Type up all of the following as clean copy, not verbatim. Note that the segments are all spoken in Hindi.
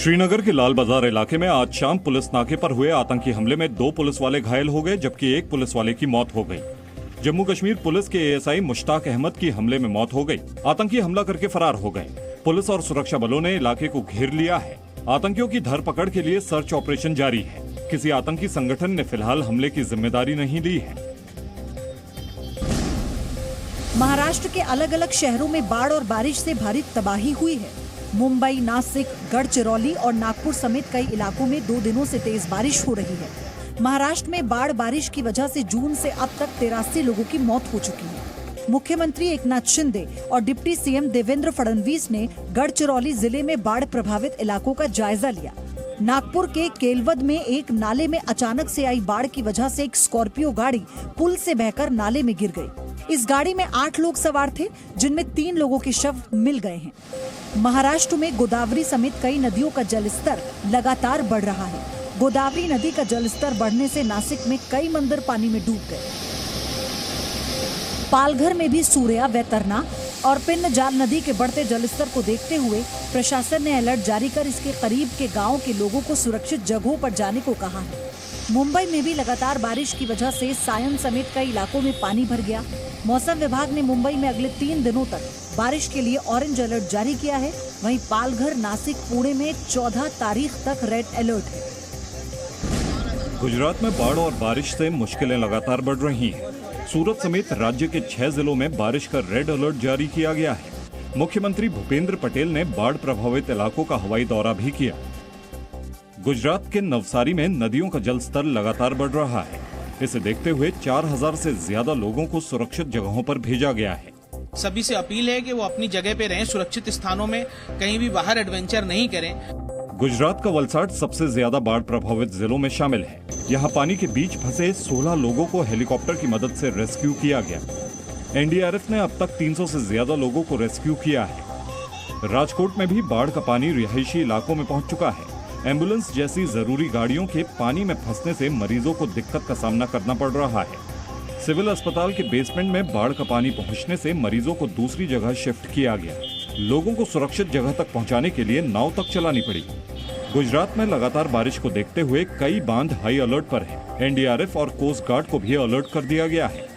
श्रीनगर के लाल बाजार इलाके में आज शाम पुलिस नाके पर हुए आतंकी हमले में 2 पुलिस वाले घायल हो गए, जबकि 1 पुलिस वाले की मौत हो गई। जम्मू कश्मीर पुलिस के एएसआई मुश्ताक अहमद की हमले में मौत हो गई। आतंकी हमला करके फरार हो गए। पुलिस और सुरक्षा बलों ने इलाके को घेर लिया है। आतंकियों की धरपकड़ के लिए सर्च ऑपरेशन जारी है। किसी आतंकी संगठन ने फिलहाल हमले की जिम्मेदारी नहीं ली है। महाराष्ट्र के अलग अलग शहरों में बाढ़ और बारिश से भारी तबाही हुई है। मुंबई, नासिक, गढ़चिरौली और नागपुर समेत कई इलाकों में 2 दिनों से तेज बारिश हो रही है। महाराष्ट्र में बाढ़ बारिश की वजह से जून से अब तक 83 लोगों की मौत हो चुकी है। मुख्यमंत्री एकनाथ शिंदे और डिप्टी सीएम देवेंद्र फडणवीस ने गढ़चिरौली जिले में बाढ़ प्रभावित इलाकों का जायजा लिया। नागपुर के केलवद में एक नाले में अचानक से आई बाढ़ की वजह से एक स्कॉर्पियो गाड़ी पुल से बहकर नाले में गिर गई। इस गाड़ी में 8 लोग सवार थे, जिनमें 3 लोगों के शव मिल गए हैं। महाराष्ट्र में गोदावरी समेत कई नदियों का जलस्तर लगातार बढ़ रहा है। गोदावरी नदी का जलस्तर बढ़ने से नासिक में कई मंदिर पानी में डूब गए। पालघर में भी सूर्या, वैतरना और पिन्नजाल नदी के बढ़ते जलस्तर को देखते हुए प्रशासन ने अलर्ट जारी कर इसके करीब के गांव के लोगों को सुरक्षित जगहों पर जाने को कहा है। मुंबई में भी लगातार बारिश की वजह से सायन समेत कई इलाकों में पानी भर गया। मौसम विभाग ने मुंबई में अगले 3 दिनों तक बारिश के लिए ऑरेंज अलर्ट जारी किया है। वहीं पालघर, नासिक, पुणे में 14 तारीख तक रेड अलर्ट है। गुजरात में बाढ़ और बारिश से मुश्किलें लगातार बढ़ रही हैं। सूरत समेत राज्य के 6 जिलों में बारिश का रेड अलर्ट जारी किया गया है। मुख्यमंत्री भूपेंद्र पटेल ने बाढ़ प्रभावित इलाकों का हवाई दौरा भी किया। गुजरात के नवसारी में नदियों का जलस्तर लगातार बढ़ रहा है। इसे देखते हुए 4000 से ज्यादा लोगों को सुरक्षित जगहों पर भेजा गया है। सभी से अपील है कि वो अपनी जगह पे रहें, सुरक्षित स्थानों में, कहीं भी बाहर एडवेंचर नहीं करें। गुजरात का वलसाड सबसे ज्यादा बाढ़ प्रभावित जिलों में शामिल है। यहाँ पानी के बीच फंसे 16 लोगों को हेलीकॉप्टर की मदद से रेस्क्यू किया गया। एनडीआरएफ ने अब तक 300 से ज्यादा लोगों को रेस्क्यू किया है। राजकोट में भी बाढ़ का पानी रिहायशी इलाकों में पहुंच चुका है। एम्बुलेंस जैसी जरूरी गाड़ियों के पानी में फंसने से मरीजों को दिक्कत का सामना करना पड़ रहा है। सिविल अस्पताल के बेसमेंट में बाढ़ का पानी पहुंचने से मरीजों को दूसरी जगह शिफ्ट किया गया। लोगों को सुरक्षित जगह तक पहुंचाने के लिए नाव तक चलानी पड़ी। गुजरात में लगातार बारिश को देखते हुए कई बांध हाई अलर्ट पर हैं। एनडीआरएफ और कोस्ट गार्ड को भी अलर्ट कर दिया गया है।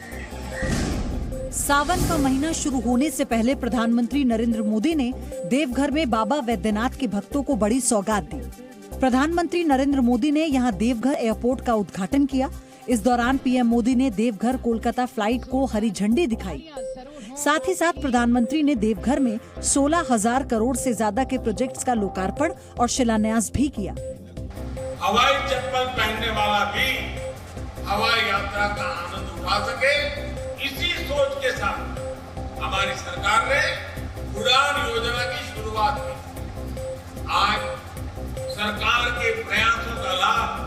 सावन का महीना शुरू होने से पहले प्रधानमंत्री नरेंद्र मोदी ने देवघर में बाबा वैद्यनाथ के भक्तों को बड़ी सौगात दी। प्रधानमंत्री नरेंद्र मोदी ने यहां देवघर एयरपोर्ट का उद्घाटन किया। इस दौरान पीएम मोदी ने देवघर कोलकाता फ्लाइट को हरी झंडी दिखाई। साथ ही साथ प्रधानमंत्री ने देवघर में 16,000 करोड़ से ज्यादा के प्रोजेक्ट्स का लोकार्पण और शिलान्यास भी किया। हवाई चप्पल पहनने वाला भी हवाई यात्रा का आनंद उठा सके, इसी सोच के साथ हमारी सरकार ने उड़ान योजना की शुरुआत की। आज सरकार के प्रयासों का लाभ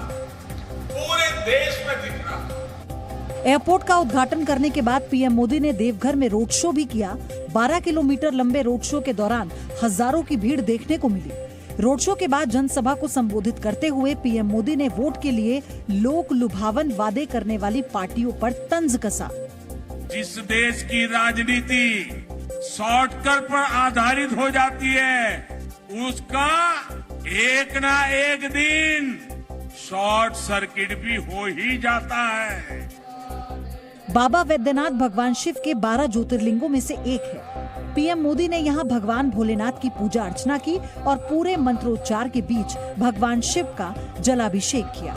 पूरे देश में दिख रहा है। एयरपोर्ट का उद्घाटन करने के बाद पीएम मोदी ने देवघर में रोड शो भी किया। 12 किलोमीटर लंबे रोड शो के दौरान हजारों की भीड़ देखने को मिली। रोड शो के बाद जनसभा को संबोधित करते हुए पीएम मोदी ने वोट के लिए लोक लुभावन वादे करने वाली पार्टियों पर तंज कसा। जिस देश की राजनीति शॉर्टकट पर आधारित हो जाती है, उसका एक ना एक दिन शॉर्ट सर्किट भी हो ही जाता है। बाबा वैद्यनाथ भगवान शिव के 12 ज्योतिर्लिंगों में से एक है। पीएम मोदी ने यहां भगवान भोलेनाथ की पूजा अर्चना की और पूरे मंत्रोच्चार के बीच भगवान शिव का जलाभिषेक किया।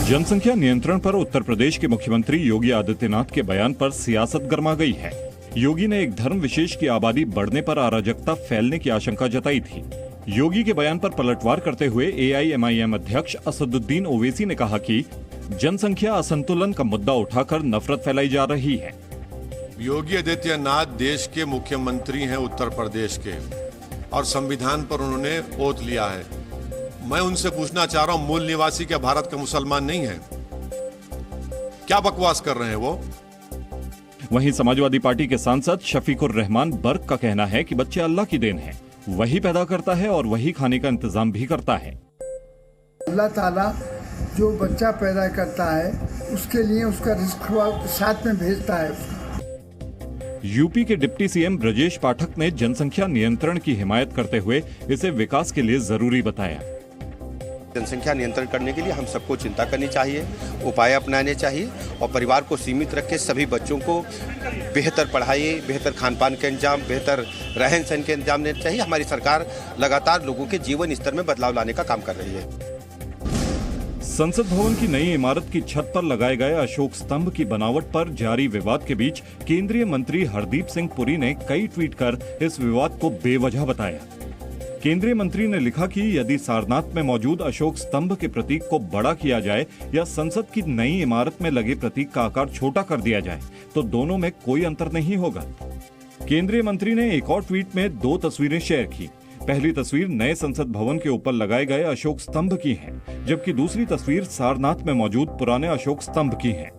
जनसंख्या नियंत्रण पर उत्तर प्रदेश के मुख्यमंत्री योगी आदित्यनाथ के बयान पर सियासत गर्मा गई है। योगी ने एक धर्म विशेष की आबादी बढ़ने पर अराजकता फैलने की आशंका जताई थी। योगी के बयान पर पलटवार करते हुए एआईएमआईएम अध्यक्ष असदुद्दीन ओवैसी ने कहा कि जनसंख्या असंतुलन का मुद्दा उठाकर नफरत फैलाई जा रही है। योगी आदित्यनाथ देश के मुख्यमंत्री हैं उत्तर प्रदेश के, और संविधान पर उन्होंने ओथ लिया है। मैं उनसे पूछना चाह रहा हूं, मूल निवासी क्या भारत का मुसलमान नहीं है? क्या बकवास कर रहे हैं वो? वहीं समाजवादी पार्टी के सांसद शफीकुर रहमान बर्क का कहना है कि बच्चे अल्लाह की देन है, वही पैदा करता है और वही खाने का इंतजाम भी करता है। अल्लाह ताला जो बच्चा पैदा करता है उसके लिए उसका रिस्क साथ में भेजता है। यूपी के डिप्टी सीएम ब्रजेश पाठक ने जनसंख्या नियंत्रण की हिमायत करते हुए इसे विकास के लिए जरूरी बताया। जनसंख्या नियंत्रण करने के लिए हम सबको चिंता करनी चाहिए, उपाय अपनाने चाहिए और परिवार को सीमित रख के सभी बच्चों को बेहतर पढ़ाई, बेहतर खान पान के इंतजाम, बेहतर रहन सहन के इंतजाम देने चाहिए। हमारी सरकार लगातार लोगों के जीवन स्तर में बदलाव लाने का काम कर रही है। संसद भवन की नई इमारत की छत पर लगाए गए अशोक स्तंभ की बनावट पर जारी विवाद के बीच केंद्रीय मंत्री हरदीप सिंह पुरी ने कई ट्वीट कर इस विवाद को बेवजह बताया। केंद्रीय मंत्री ने लिखा कि यदि सारनाथ में मौजूद अशोक स्तंभ के प्रतीक को बड़ा किया जाए या संसद की नई इमारत में लगे प्रतीक का आकार छोटा कर दिया जाए तो दोनों में कोई अंतर नहीं होगा। केंद्रीय मंत्री ने एक और ट्वीट में 2 तस्वीरें शेयर की। पहली तस्वीर नए संसद भवन के ऊपर लगाए गए अशोक स्तंभ की है, जबकि दूसरी तस्वीर सारनाथ में मौजूद पुराने अशोक स्तंभ की है।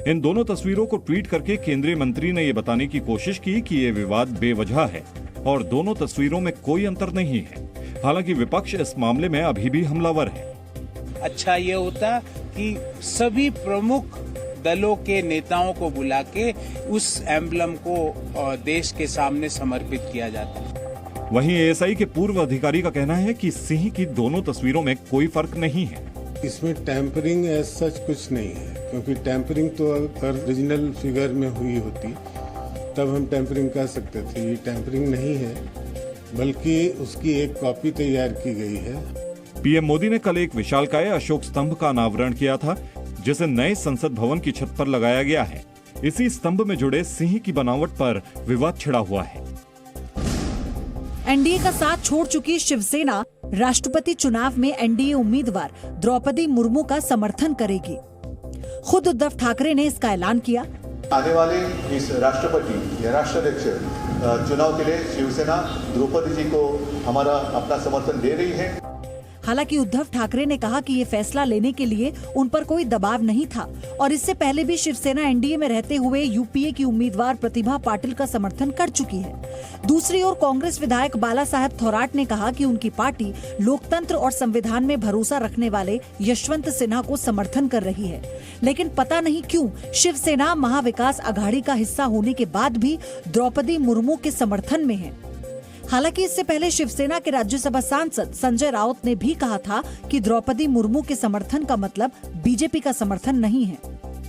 इन दोनों तस्वीरों को ट्वीट करके केंद्रीय मंत्री ने ये बताने की कोशिश की कि ये विवाद बेवजह है और दोनों तस्वीरों में कोई अंतर नहीं है। हालांकि विपक्ष इस मामले में अभी भी हमलावर है। अच्छा ये होता कि सभी प्रमुख दलों के नेताओं को बुला के उस एम्बलम को देश के सामने समर्पित किया जाता। वहीं एएसआई के पूर्व अधिकारी का कहना है कि सिंह की दोनों तस्वीरों में कोई फर्क नहीं है। इसमें टेम्परिंग एज सच कुछ नहीं है, क्योंकि टेम्परिंग तो अगर ओरिजिनल फिगर में हुई होती तब हम टेम्परिंग कर सकते थे। ये टेम्परिंग नहीं है, बल्कि उसकी एक कॉपी तैयार की गई है। पीएम मोदी ने कल एक विशालकाय अशोक स्तंभ का अनावरण किया था, जिसे नए संसद भवन की छत पर लगाया गया है। इसी स्तंभ में जुड़े सिंह की बनावट पर विवाद छिड़ा हुआ है। एनडीए का साथ छोड़ चुकी शिवसेना राष्ट्रपति चुनाव में एनडीए उम्मीदवार द्रौपदी मुर्मू का समर्थन करेगी। खुद उद्धव ठाकरे ने इसका ऐलान किया। आने वाले इस राष्ट्रपति या राष्ट्राध्यक्ष चुनाव के लिए शिवसेना द्रौपदी जी को हमारा अपना समर्थन दे रही है। हालांकि उद्धव ठाकरे ने कहा कि ये फैसला लेने के लिए उन पर कोई दबाव नहीं था और इससे पहले भी शिवसेना एनडीए में रहते हुए यूपीए की उम्मीदवार प्रतिभा पाटिल का समर्थन कर चुकी है। दूसरी ओर कांग्रेस विधायक बाला साहेब थोराट ने कहा कि उनकी पार्टी लोकतंत्र और संविधान में भरोसा रखने वाले यशवंत सिन्हा को समर्थन कर रही है, लेकिन पता नहीं क्यों शिवसेना महाविकास अघाड़ी का हिस्सा होने के बाद भी द्रौपदी मुर्मू के समर्थन में है। हालांकि इससे पहले शिवसेना के राज्यसभा सांसद संजय राउत ने भी कहा था कि द्रौपदी मुर्मू के समर्थन का मतलब बीजेपी का समर्थन नहीं है।